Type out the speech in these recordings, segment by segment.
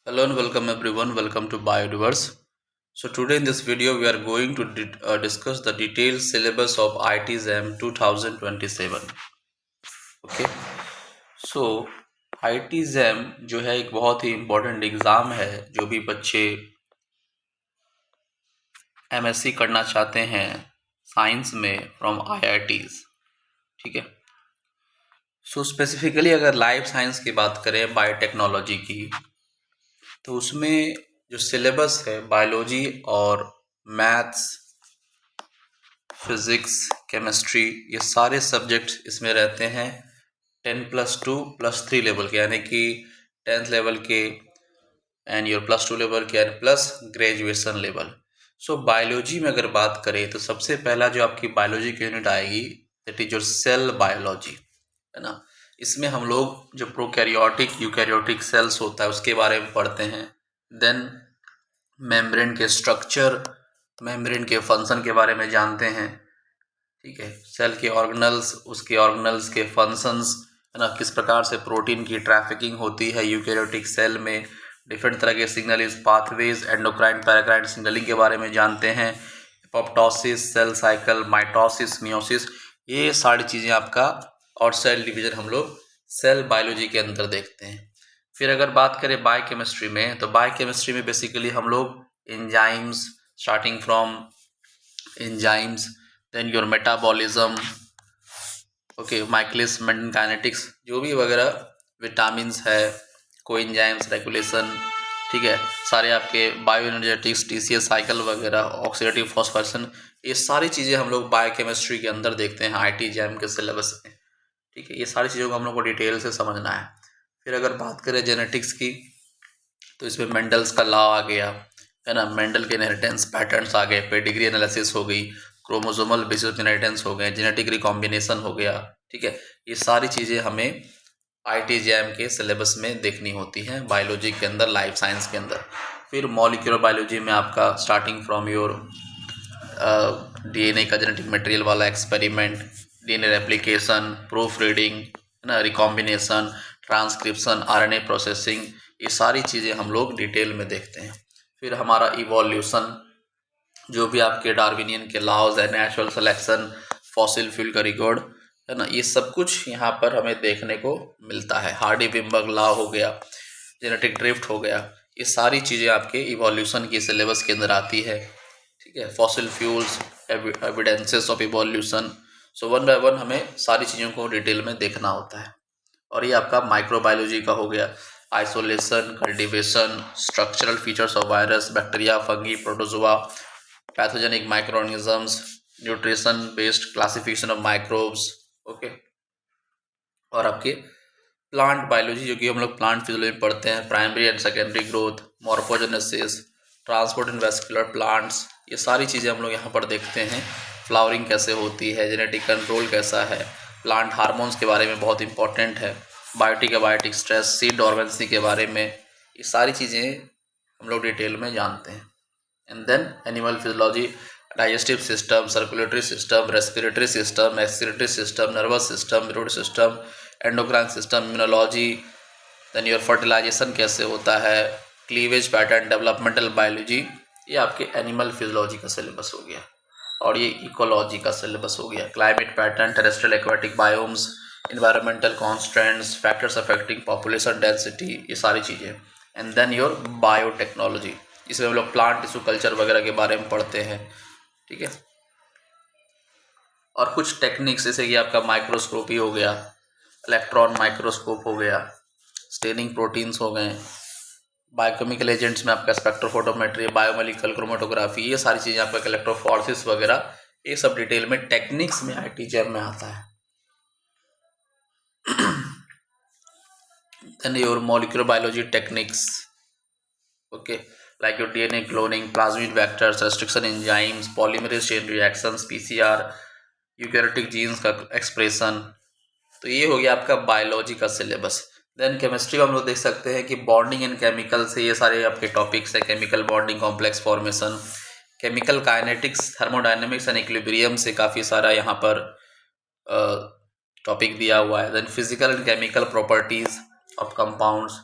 Hello and welcome everyone. Welcome to Biodiverse. So today in this video we are going to discuss the detailed syllabus of ITZM 2027. Okay. So ITZM जो है एक बहुत ही important exam है जो भी बच्चे MSc करना चाहते हैं साइंस में फ्रॉम IITs. ठीक है. सो स्पेसिफिकली अगर लाइफ साइंस की बात करें बायोटेक्नोलॉजी की तो उसमें जो सिलेबस है बायोलॉजी और मैथ्स फिज़िक्स केमिस्ट्री ये सारे सब्जेक्ट इसमें रहते हैं 10+2+3 लेवल के, यानी कि 10th लेवल के एंड योर +2 लेवल के and plus graduation level. So biology में अगर बात करें तो सबसे पहला जो आपकी बायोलॉजी की यूनिट आएगी that is your cell biology, है ना. इसमें हम लोग जो प्रोकैरियोटिक यूकैरियोटिक सेल्स होता है उसके बारे में पढ़ते हैं. देन मेम्ब्रेन के स्ट्रक्चर, मेम्ब्रेन के फंक्शन के बारे में जानते हैं. ठीक है. सेल के ऑर्गेनल्स, उसके ऑर्गेनल्स के फंक्शंस, है ना, किस प्रकार से प्रोटीन की ट्रैफिकिंग होती है यूकैरियोटिक सेल में, डिफरेंट तरह के signal pathways, endocrine paracrine signalling के बारे में जानते हैं, apoptosis, cell cycle, mitosis, meiosis, ये सारी चीज़ें आपका और सेल डिवीजन हम लोग सेल बायोलॉजी के अंदर देखते हैं. फिर अगर बात करें बायोकेमिस्ट्री में तो बायोकेमिस्ट्री में बेसिकली हम लोग enzymes, starting from enzymes, then your metabolism, okay, Michaelis Menten kinetics, जो भी वगैरह विटामिन्स है, कोएंजाइम्स रेगुलेशन, ठीक है, सारे आपके बायो एनर्जेटिक्स, टीसीएस साइकिल वगैरह, ऑक्सीडेटिव फॉस्फोरेशन, ये सारी चीज़ें हम लोग बायोकेमिस्ट्री के अंदर देखते हैं ITJM के सिलेबस में. ठीक है. ये सारी चीज़ों को हम लोग को डिटेल से समझना है. फिर अगर बात करें जेनेटिक्स की तो इसमें मेंडल्स का लॉ आ गया, है ना, मेंडल के इनहेरिटेंस पैटर्न्स आ गए, पेडिग्री एनालिसिस हो गई, क्रोमोसोमल बेसिस इनहेरिटेंस हो गए, जेनेटिक रिकॉम्बिनेशन हो गया. ठीक है. ये सारी चीज़ें हमें ITJM के सिलेबस में देखनी होती हैं बायोलॉजी के अंदर, लाइफ साइंस के अंदर. फिर मॉलिक्यूलर बायोलॉजी में आपका स्टार्टिंग फ्रॉम योर DNA का जेनेटिक मटेरियल वाला experiment, DNA replication, proof reading, है ना, रिकॉम्बिनेशन, ट्रांसक्रिप्शन, RNA प्रोसेसिंग, ये सारी चीज़ें हम लोग डिटेल में देखते हैं. फिर हमारा इवोल्यूशन, जो भी आपके डार्विनियन के लॉज है, नेचुरल सिलेक्शन, फॉसिल फ्यूल का रिकॉर्ड, है ना, ये सब कुछ यहाँ पर हमें देखने को मिलता है. हार्डी विम्बर्ग लॉ हो गया, जेनेटिक ड्रिफ्ट हो गया, ये सारी चीज़ें आपके इवोल्यूशन की सिलेबस के अंदर आती है. ठीक है. Fossil fuels, evidences of evolution. So one by one हमें सारी चीज़ों को डिटेल में देखना होता है. और ये आपका माइक्रोबायोलॉजी का हो गया, isolation, cultivation, structural features of virus, bacteria, fungi, protozoa, pathogenic microorganisms, nutrition based classification of microbes. Okay. और आपके प्लांट बायोलॉजी, जो कि हम लोग प्लांट फिजियोलॉजी में पढ़ते हैं, primary and secondary growth, morphogenesis, transport in vascular plants, ये सारी चीज़ें हम लोग यहाँ पर देखते हैं. फ्लावरिंग कैसे होती है, जेनेटिक कंट्रोल कैसा है, प्लांट हार्मोन्स के बारे में बहुत इंपॉर्टेंट है, biotic abiotic stress, seed dormancy के बारे में, ये सारी चीज़ें हम लोग डिटेल में जानते हैं. And then animal physiology, digestive system, circulatory system, respiratory system, excretory system, nervous system, root system, endocrine system, immunology, then your fertilisation कैसे होता है, क्लीवेज पैटर्न, डेवलपमेंटल बायोलॉजी, ये आपके एनिमल फिजियोलॉजी का सिलेबस हो गया. और ये इकोलॉजी का सिलेबस हो गया, climate pattern, terrestrial aquatic biomes, environmental constants, factors affecting population density, ये सारी चीज़ें. एंड देन योर बायोटेक्नोलॉजी, इसमें हम लोग प्लांट टिश्यू कल्चर वगैरह के बारे में पढ़ते हैं. ठीक है. और कुछ टेक्निक्स जैसे कि आपका माइक्रोस्कोपी हो गया, इलेक्ट्रॉन माइक्रोस्कोप हो गया, स्टेनिंग प्रोटीन्स हो गए, बायोकेमिकल एजेंट्स में आपका स्पेक्ट्रोफोटोमेट्री, बायोमोलिकुलर क्रोमेटोग्राफी, ये सारी चीज़ें आपका इलेक्ट्रोफोरेसिस वगैरह, ये सब डिटेल में टेक्निक्स में ITJM में आता है. Then your molecular biology techniques, okay, like your DNA cloning, plasmid vectors, restriction enzymes, polymerase chain reactions, PCR, eukaryotic genes का एक्सप्रेशन. तो ये हो गया आपका बायोलॉजी का सिलेबस. देन केमिस्ट्री में हम लोग देख सकते हैं कि बॉन्डिंग एंड केमिकल से ये सारे आपके टॉपिक्स हैं, chemical bonding, complex formation, chemical kinetics, thermodynamics and equilibrium से काफ़ी सारा यहाँ पर टॉपिक दिया हुआ है. Then physical and chemical properties of compounds,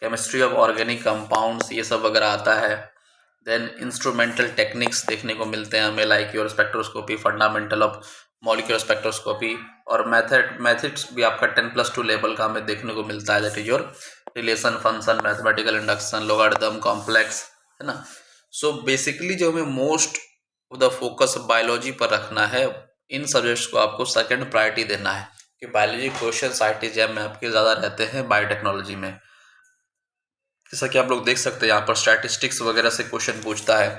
chemistry of organic compounds ये सब वगैरह आता है। देन इंस्ट्रूमेंटल टेक्निक्स देखने को मिलते हैं हमें, like your spectroscopy, fundamental of molecular spectroscopy, और मेथड्स भी आपका 10+2 लेवल का हमें देखने को मिलता है, that is your relation, function, mathematical induction, logarithm, complex, है ना। सो बेसिकली जो हमें most of the focus biology पर रखना है, इन सब्जेक्ट्स को आपको सेकंड प्रायोरिटी देना है कि बायोलॉजी क्वेश्चन आईटी जैम में आपके ज़्यादा रहते हैं बायोटेक्नोलॉजी में। जैसा कि आप लोग देख सकते हैं यहाँ पर स्टैटिस्टिक्स वगैरह से क्वेश्चन पूछता है,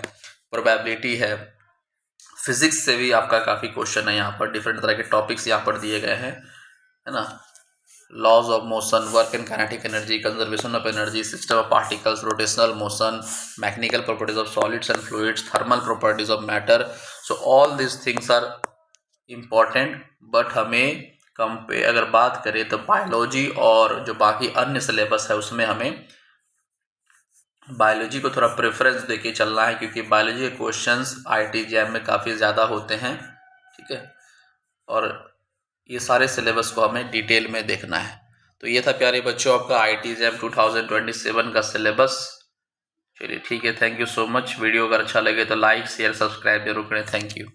प्रोबेबिलिटी है, फिजिक्स से भी आपका काफ़ी क्वेश्चन है, यहाँ पर डिफरेंट तरह के टॉपिक्स यहाँ पर दिए गए हैं, है ना। Laws of motion, work and kinetic energy, conservation of energy, system of particles, rotational motion, mechanical properties of solids and fluids, thermal properties of matter. So all this things are important, but हमें अगर बात करें तो biology और जो बाकी अन्य syllabus है उसमें हमें बायोलॉजी को थोड़ा प्रेफरेंस देके चलना है, क्योंकि बायोलॉजी के क्वेश्चंस आईटी जैम में काफ़ी ज़्यादा होते हैं, ठीक है। और ये सारे सिलेबस को हमें डिटेल में देखना है। तो ये था प्यारे बच्चों आपका आईटी जैम 2027 का सिलेबस। चलिए ठीक है, thank you so much. Video अगर अच्छा लगे तो लाइक शेयर सब्सक्राइब जरूर करें। Thank you.